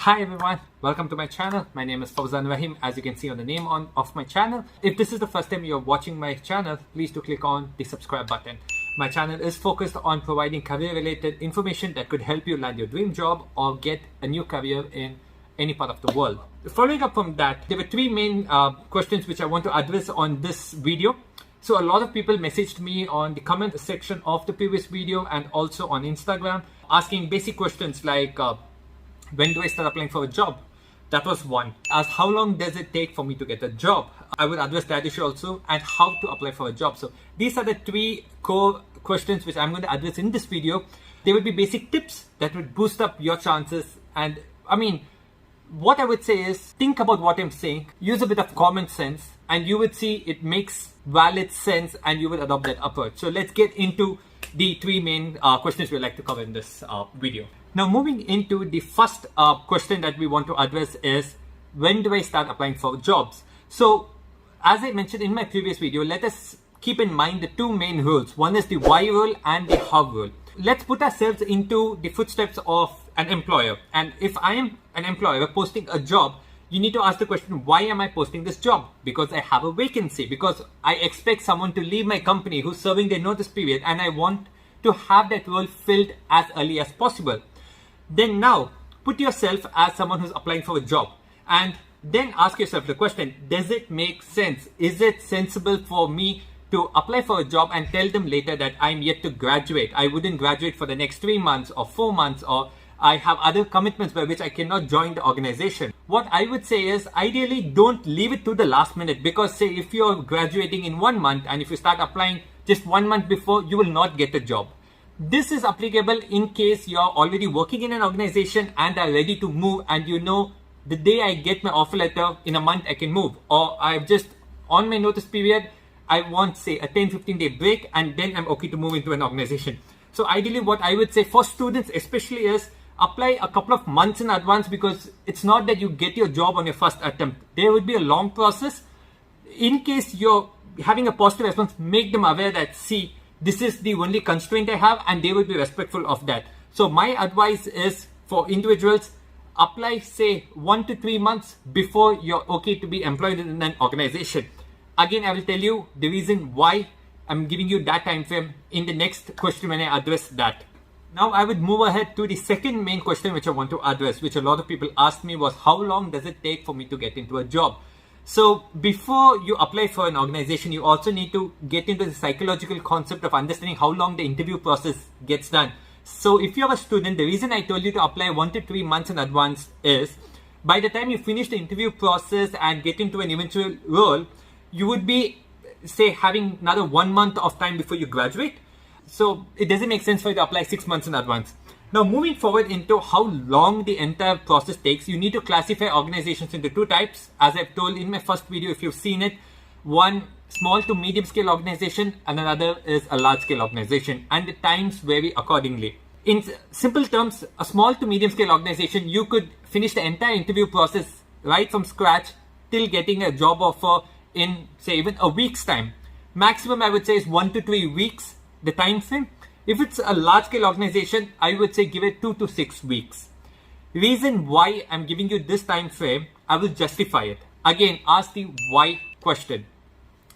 Hi everyone, welcome to my channel. My name is Fawzan Rahim, as you can see on the name of my channel. If this is the first time you're watching my channel, please do click on the subscribe button. My channel is focused on providing career related information that could help you land your dream job or get a new career in any part of the world. Following up from that, there were three main questions which I want to address on this video. So a lot of people messaged me on the comment section of the previous video and also on Instagram asking basic questions like when do I start applying for a job? That was one. As how long does it take for me to get a job? I would address that issue also, and how to apply for a job. So these are the three core questions which I'm going to address in this video. They will be basic tips that would boost up your chances. And I mean, what I would say is think about what I'm saying, use a bit of common sense, and you would see it makes valid sense and you will adopt that approach. So let's get into the three main questions we'd like to cover in this video. Now, moving into the first question that we want to address is, when do I start applying for jobs? So, as I mentioned in my previous video, let us keep in mind the two main rules. One is the why rule and the how rule. Let's put ourselves into the footsteps of an employer. And if I am an employer posting a job, you need to ask the question, why am I posting this job? Because I have a vacancy, because I expect someone to leave my company who's serving their notice period, and I want to have that role filled as early as possible. Then now put yourself as someone who's applying for a job and then ask yourself the question, does it make sense? Is it sensible for me to apply for a job and tell them later that I'm yet to graduate? I wouldn't graduate for the next 3 months or 4 months, or I have other commitments by which I cannot join the organization. What I would say is, ideally don't leave it to the last minute, because say if you're graduating in 1 month and if you start applying just 1 month before, you will not get a job. This is applicable in case you're already working in an organization and are ready to move, and you know the day I get my offer letter in a month I can move, or I've just on my notice period I want say a 10-15 day break and then I'm okay to move into an organization. So ideally what I would say for students especially is apply a couple of months in advance, because it's not that you get your job on your first attempt. There would be a long process. In case you're having a positive response, make them aware that see, this is the only constraint I have, and they will be respectful of that. So my advice is for individuals, apply say 1 to 3 months before you're okay to be employed in an organization. Again, I will tell you the reason why I'm giving you that time frame in the next question when I address that. Now I would move ahead to the second main question which I want to address, which a lot of people asked me, was how long does it take for me to get into a job? So before you apply for an organization, you also need to get into the psychological concept of understanding how long the interview process gets done. So if you're a student, the reason I told you to apply 1 to 3 months in advance is, by the time you finish the interview process and get into an eventual role, you would be say having another 1 month of time before you graduate. So it doesn't make sense for you to apply 6 months in advance. Now moving forward into how long the entire process takes, you need to classify organizations into two types. As I've told in my first video, if you've seen it, one small to medium scale organization and another is a large scale organization, and the times vary accordingly. In simple terms, a small to medium scale organization, you could finish the entire interview process right from scratch till getting a job offer in say even a week's time. Maximum I would say is 1 to 3 weeks, the time frame. If it's a large scale organization, I would say give it 2 to 6 weeks. Reason why I'm giving you this time frame, I will justify it. Again, ask the why question.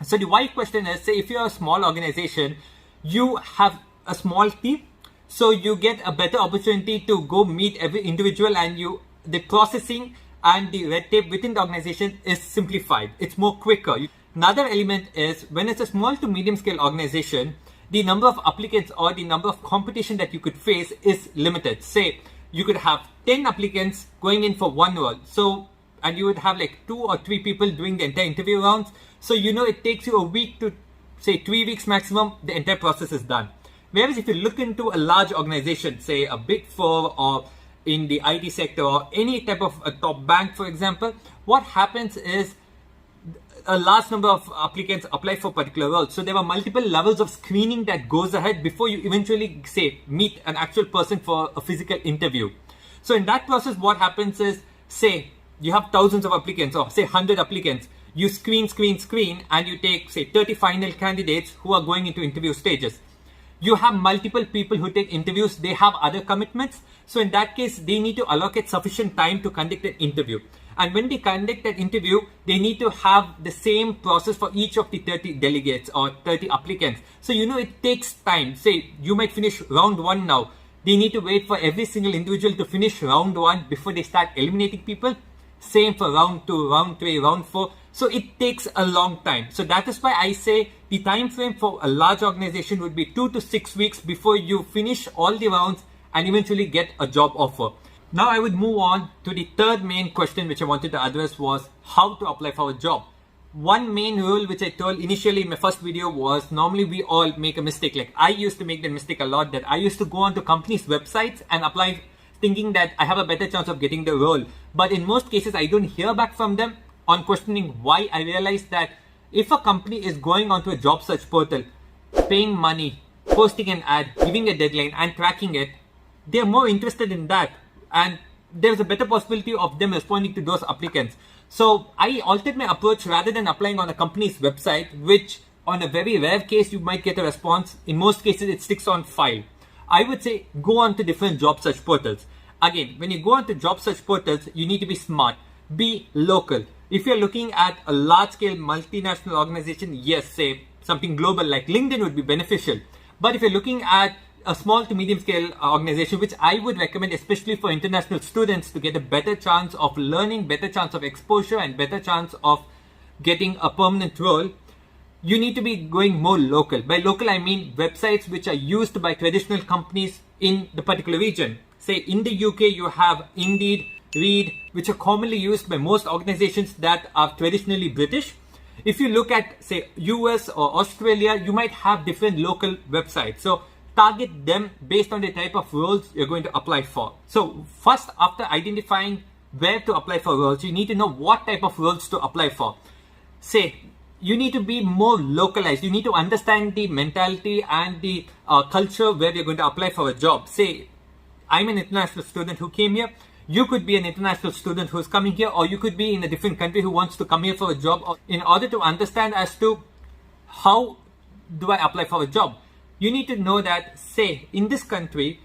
So the why question is, say if you're a small organization, you have a small team, so you get a better opportunity to go meet every individual, and the processing and the red tape within the organization is simplified. It's more quicker. Another element is, when it's a small to medium scale organization, the number of applicants or the number of competition that you could face is limited. Say you could have 10 applicants going in for one role, so and you would have like 2 or 3 people doing the entire interview rounds. So you know it takes you a week to say 3 weeks maximum, the entire process is done. Whereas if you look into a large organization, say a Big Four or in the IT sector or any type of a top bank, for example, what happens is a large number of applicants apply for particular roles. So there are multiple levels of screening that goes ahead before you eventually say meet an actual person for a physical interview. So in that process, what happens is, say you have thousands of applicants or say 100 applicants, you screen and you take say 30 final candidates who are going into interview stages. you have multiple people who take interviews, they have other commitments. So in that case, they need to allocate sufficient time to conduct an interview. And when they conduct an interview, they need to have the same process for each of the 30 delegates or 30 applicants. So, it takes time. Say, you might finish round 1 now. They need to wait for every single individual to finish round 1 before they start eliminating people. Same for round 2, round 3, round 4. So it takes a long time. So that is why I say the time frame for a large organization would be 2 to 6 weeks before you finish all the rounds and eventually get a job offer. Now I would move on to the third main question which I wanted to address was how to apply for a job. One main rule which I told initially in my first video was normally we all make a mistake. Like I used to make the mistake a lot that I used to go onto companies' websites and apply thinking that I have a better chance of getting the role. But in most cases, I don't hear back from them. On questioning why, I realized that if a company is going onto a job search portal, paying money, posting an ad, giving a deadline and tracking it, they're more interested in that. And there's a better possibility of them responding to those applicants. So I altered my approach rather than applying on a company's website, which on a very rare case, you might get a response. In most cases, it sticks on file. I would say go on to different job search portals. Again, when you go on to job search portals, you need to be smart, be local. If you're looking at a large-scale multinational organization, yes, say something global like LinkedIn would be beneficial. But if you're looking at a small to medium-scale organization, which I would recommend, especially for international students, to get a better chance of learning, better chance of exposure, and better chance of getting a permanent role, you need to be going more local. By local, I mean websites which are used by traditional companies in the particular region. Say in the UK, you have Indeed, Reed, which are commonly used by most organizations that are traditionally British. If you look at, say, US or Australia, you might have different local websites. So target them based on the type of roles you're going to apply for. So first, after identifying where to apply for roles, you need to know what type of roles to apply for. Say, you need to be more localized. You need to understand the mentality and the culture where you're going to apply for a job. Say, I'm an international student who came here. You could be an international student who's coming here, or you could be in a different country who wants to come here for a job. In order to understand as to how do I apply for a job, you need to know that, say, in this country,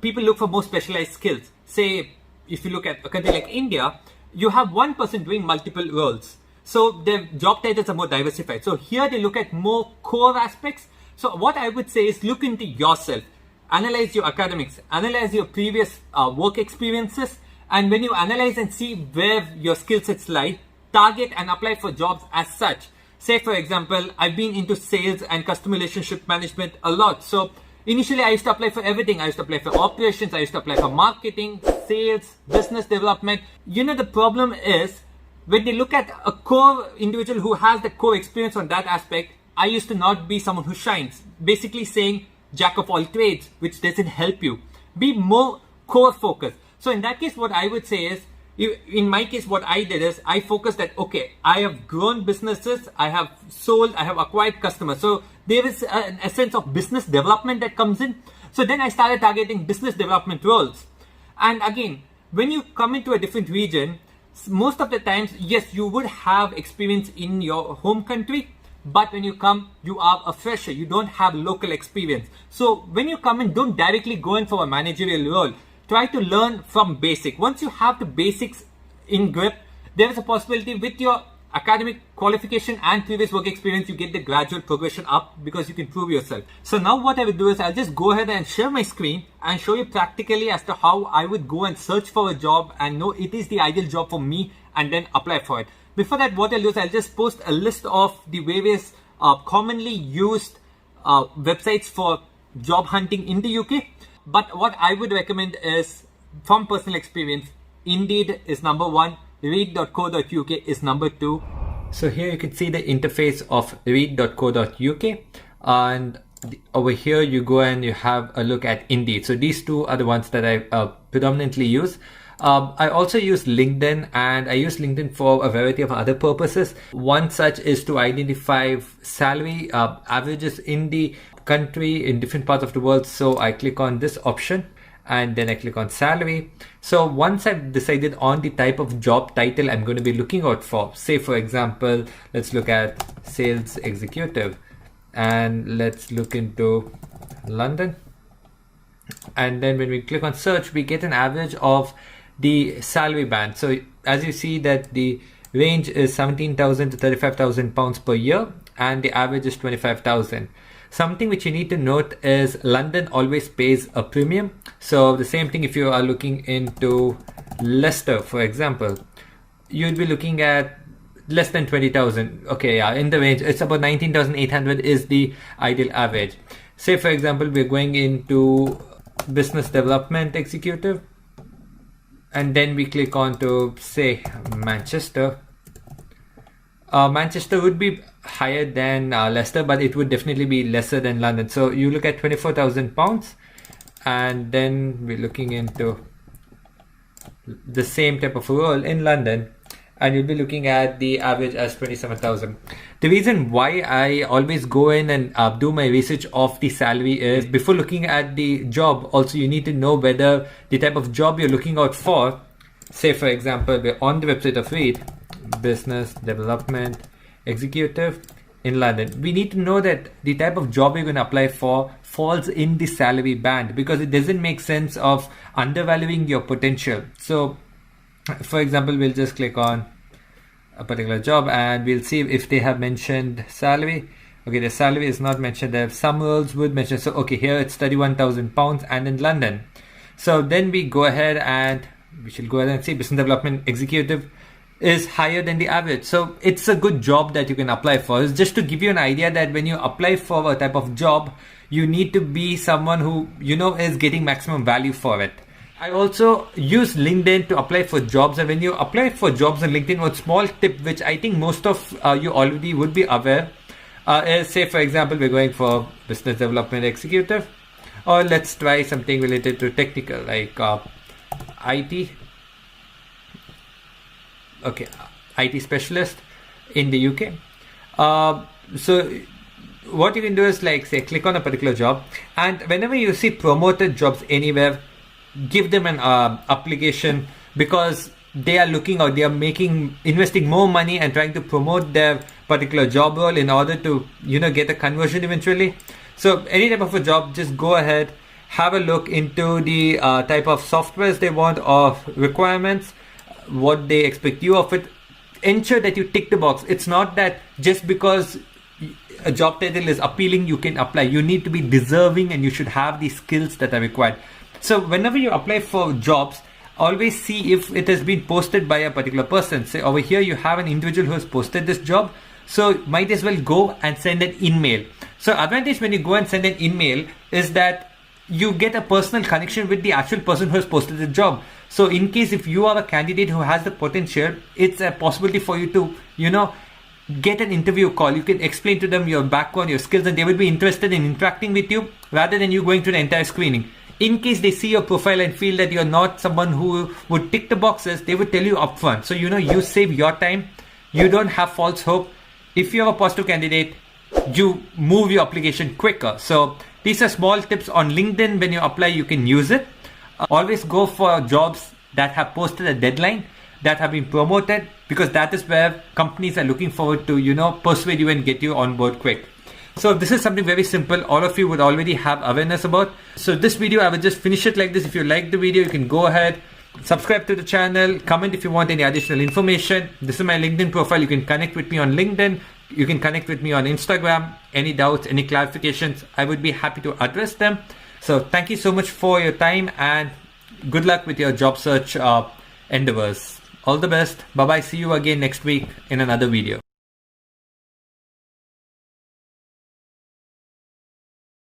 people look for more specialized skills. Say, if you look at a country like India, you have one person doing multiple roles. So their job titles are more diversified. So here they look at more core aspects. So what I would say is look into yourself. Analyze your academics, analyze your previous work experiences, and when you analyze and see where your skill sets lie, target and apply for jobs as such. Say, for example, I've been into sales and customer relationship management a lot. So initially, I used to apply for everything. I used to apply for operations, I used to apply for marketing, sales, business development. The problem is when they look at a core individual who has the core experience on that aspect, I used to not be someone who shines. Basically saying, jack of all trades, which doesn't help you. Be more core focused. So in that case, what I would say is, in my case, what I did is I focused that, okay, I have grown businesses, I have sold, I have acquired customers. So there is an essence of business development that comes in. So then I started targeting business development roles. And again, when you come into a different region, most of the times, yes, you would have experience in your home country. But when you come, you are a fresher. You don't have local experience. So when you come in, don't directly go in for a managerial role. Try to learn from basic. Once you have the basics in grip, there is a possibility with your academic qualification and previous work experience, you get the gradual progression up because you can prove yourself. So now what I will do is I'll just go ahead and share my screen and show you practically as to how I would go and search for a job and know it is the ideal job for me and then apply for it. Before that, what I'll do is I'll just post a list of the various commonly used websites for job hunting in the UK. But what I would recommend is, from personal experience, Indeed is number 1, read.co.uk is number 2. So here you can see the interface of read.co.uk, and over here you go and you have a look at Indeed. So these two are the ones that I predominantly use. I also use LinkedIn, and I use LinkedIn for a variety of other purposes. One such is to identify salary averages in the country in different parts of the world. So I click on this option and then I click on salary. So once I've decided on the type of job title I'm going to be looking out for, say for example, let's look at sales executive, and let's look into London. And then when we click on search, we get an average of the salary band. So as you see that the range is 17,000 to 35,000 pounds per year, and the average is 25,000. Something which you need to note is London always pays a premium. So the same thing if you are looking into Leicester, for example, you'd be looking at less than 20,000. Okay, yeah, in the range, it's about 19,800 is the ideal average. Say for example, we're going into business development executive, and then we click on to say Manchester. Manchester would be higher than Leicester, but it would definitely be lesser than London. So you look at 24,000 pounds, and then we're looking into the same type of role in London, and you'll be looking at the average as 27,000. The reason why I always go in and do my research of the salary is before looking at the job, also you need to know whether the type of job you're looking out for. Say for example, we're on the website of Reed, business development executive in London. We need to know that the type of job you're going to apply for falls in the salary band, because it doesn't make sense of undervaluing your potential. So for example, we'll just click on a particular job and we'll see if they have mentioned salary. Okay, the salary is not mentioned there. Some roles would mention. So okay, here it's 31,000 pounds and in London. So then we go ahead and we should go ahead and see business development executive is higher than the average. So it's a good job that you can apply for. It's just to give you an idea that when you apply for a type of job, you need to be someone who is getting maximum value for it. I also use LinkedIn to apply for jobs, and when you apply for jobs on LinkedIn, one small tip which I think most of you already would be aware is, say for example, we're going for business development executive, or let's try something related to technical like IT. Okay, IT specialist in the UK. So what you can do is like say click on a particular job, and whenever you see promoted jobs anywhere, give them an application, because they are looking out, they are investing more money and trying to promote their particular job role in order to get a conversion eventually. So any type of a job, just go ahead, have a look into the type of softwares they want or requirements, what they expect you of it. Ensure that you tick the box. It's not that just because a job title is appealing you can apply. You need to be deserving and you should have the skills that are required. So whenever you apply for jobs, always see if it has been posted by a particular person. Say over here you have an individual who has posted this job, so might as well go and send an email. So advantage when you go and send an email is that you get a personal connection with the actual person who has posted the job. So in case if you are a candidate who has the potential, it's a possibility for you to get an interview call. You can explain to them your background, your skills, and they will be interested in interacting with you rather than you going through the entire screening. In case they see your profile and feel that you're not someone who would tick the boxes, they would tell you upfront. So you save your time. You don't have false hope. If you have a positive candidate, you move your application quicker. So these are small tips on LinkedIn. When you apply, you can use it. Always go for jobs that have posted a deadline, that have been promoted, because that is where companies are looking forward to persuade you and get you on board quick. So this is something very simple, all of you would already have awareness about. So this video, I will just finish it like this. If you like the video, you can go ahead, subscribe to the channel, comment if you want any additional information. This is my LinkedIn profile. You can connect with me on LinkedIn. You can connect with me on Instagram. Any doubts, any clarifications, I would be happy to address them. So thank you so much for your time, and good luck with your job search endeavors. All the best. Bye bye. See you again next week in another video.